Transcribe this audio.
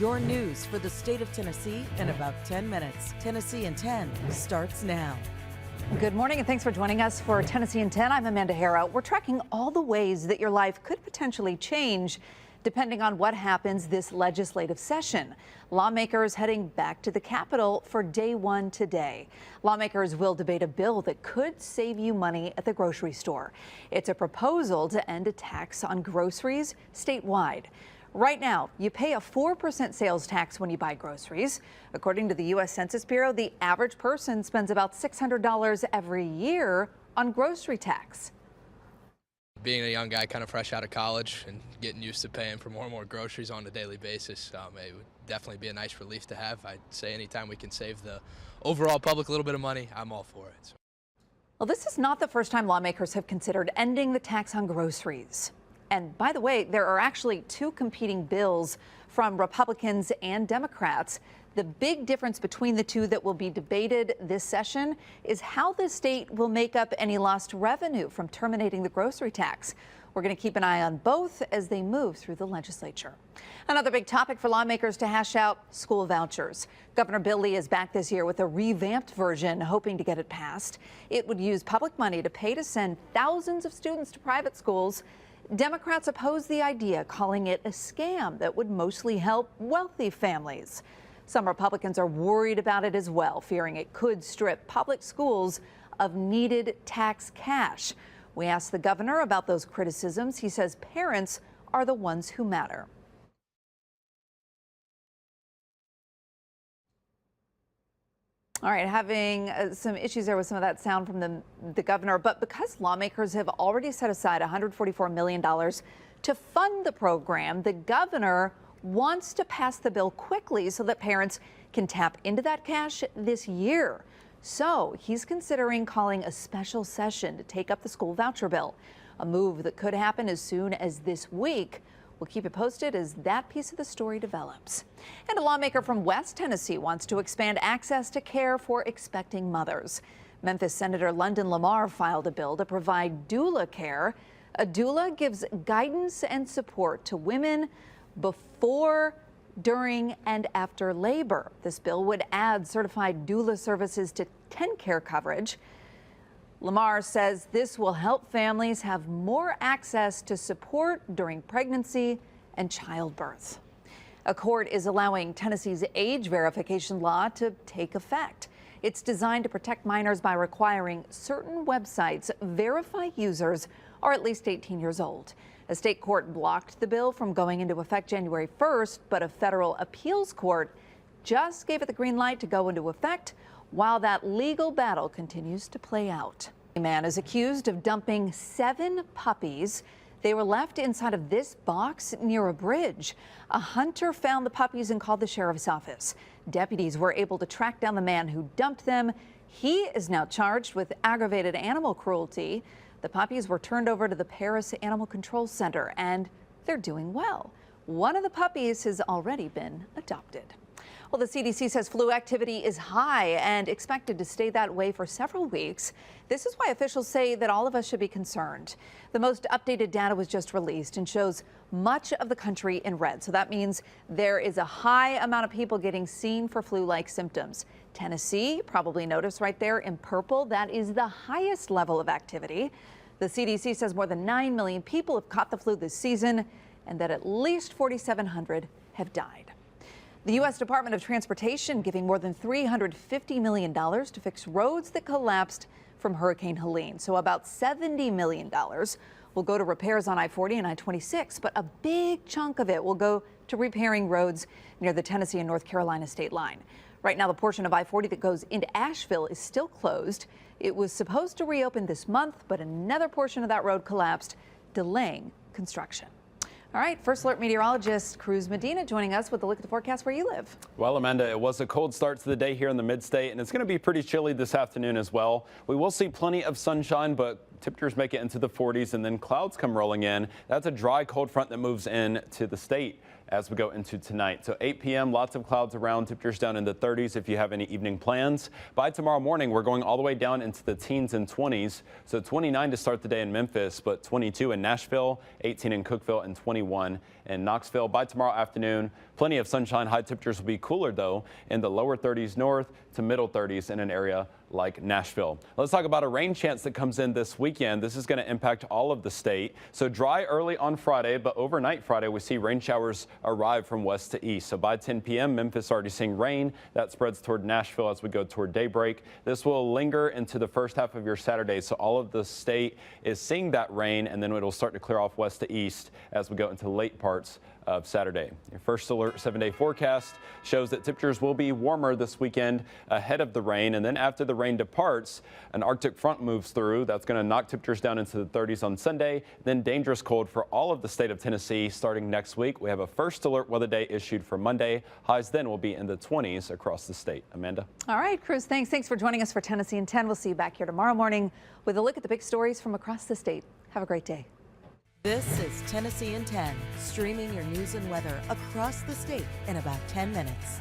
Your news for the state of Tennessee in about 10 minutes. Tennessee in 10 starts now. Good morning and thanks for joining us for Tennessee in 10. I'm Amanda Hara. We're tracking all the ways that your life could potentially change depending on what happens this legislative session. Lawmakers heading back to the Capitol for day one today. Lawmakers will debate a bill that could save you money at the grocery store. It's a proposal to end a tax on groceries statewide. Right now, you pay a 4% sales tax when you buy groceries. According to the U.S. Census Bureau, the average person spends about $600 every year on grocery tax. Being a young guy kind of fresh out of college and getting used to paying for more and more groceries on a daily basis, it would definitely be a nice relief to have. I'd say anytime we can save the overall public a little bit of money, I'm all for it. So. Well, this is not the first time lawmakers have considered ending the tax on groceries. And by the way, there are actually two competing bills from Republicans and Democrats. The big difference between the two that will be debated this session is how the state will make up any lost revenue from terminating the grocery tax. We're going to keep an eye on both as they move through the legislature. Another big topic for lawmakers to hash out: school vouchers. Governor Bill Lee is back this year with a revamped version, hoping to get it passed. It would use public money to pay to send thousands of students to private schools. Democrats oppose the idea, calling it a scam that would mostly help wealthy families. Some Republicans are worried about it as well, fearing it could strip public schools of needed tax cash. We asked the governor about those criticisms. He says parents are the ones who matter. All right, having some issues there with some of that sound from the governor, but because lawmakers have already set aside $144 million to fund the program, the governor wants to pass the bill quickly so that parents can tap into that cash this year. So he's considering calling a special session to take up the school voucher bill, a move that could happen as soon as this week. We'll keep it posted as that piece of the story develops. And a lawmaker from West Tennessee wants to expand access to care for expecting mothers. Memphis Senator London Lamar filed a bill to provide doula care. A doula gives guidance and support to women before, during, and after labor. This bill would add certified doula services to TennCare coverage. Lamar says this will help families have more access to support during pregnancy and childbirth. A court is allowing Tennessee's age verification law to take effect. It's designed to protect minors by requiring certain websites verify users are at least 18 years old. A state court blocked the bill from going into effect January 1st, but a federal appeals court just gave it the green light to go into effect while that legal battle continues to play out. A man is accused of dumping 7 puppies. They were left inside of this box near a bridge. A hunter found the puppies and called the sheriff's office. Deputies were able to track down the man who dumped them. He is now charged with aggravated animal cruelty. The puppies were turned over to the Paris Animal Control Center, and they're doing well. One of the puppies has already been adopted. Well, the CDC says flu activity is high and expected to stay that way for several weeks. This is why officials say that all of us should be concerned. The most updated data was just released and shows much of the country in red. So that means there is a high amount of people getting seen for flu-like symptoms. Tennessee, probably noticed right there in purple, that is the highest level of activity. The CDC says more than 9 million people have caught the flu this season and that at least 4,700 have died. The U.S. Department of Transportation giving more than $350 million to fix roads that collapsed from Hurricane Helene. So about $70 million will go to repairs on I-40 and I-26, but a big chunk of it will go to repairing roads near the Tennessee and North Carolina state line. Right now, the portion of I-40 that goes into Asheville is still closed. It was supposed to reopen this month, but another portion of that road collapsed, delaying construction. All right, First Alert meteorologist Cruz Medina joining us with a look at the forecast where you live. Well, Amanda, it was a cold start to the day here in the mid-state, and it's going to be pretty chilly this afternoon as well. We will see plenty of sunshine, but temperatures make it into the 40s, and then clouds come rolling in. That's a dry, cold front that moves in to the state. as we go into tonight. So 8 p.m., lots of clouds around, temperatures down in the 30s if you have any evening plans. By tomorrow morning, we're going all the way down into the teens and 20s. So 29 to start the day in Memphis, but 22 in Nashville, 18 in Cookeville, and 21 in Knoxville. By tomorrow afternoon, plenty of sunshine. High temperatures will be cooler, though, in the lower 30s north to middle 30s in an area like Nashville. Let's talk about a rain chance that comes in this weekend. This is going to impact all of the state. So dry early on Friday, but overnight Friday, we see rain showers arrive from west to east. So by 10 p.m., Memphis already seeing rain. That spreads toward Nashville as we go toward daybreak. This will linger into the first half of your Saturday. So all of the state is seeing that rain, and then it'll start to clear off west to east as we go into late parts of Saturday. Your first alert 7-day forecast shows that temperatures will be warmer this weekend ahead of the rain, and then after the rain departs, an Arctic front moves through. That's going to knock temperatures down into the 30s on Sunday, then dangerous cold for all of the state of Tennessee starting next week. We have a first alert weather day issued for Monday. Highs then will be in the 20s across the state. Amanda? All right, Cruz, thanks. Thanks for joining us for Tennessee in 10. We'll see you back here tomorrow morning with a look at the big stories from across the state. Have a great day. This is Tennessee in 10, streaming your news and weather across the state in about 10 minutes.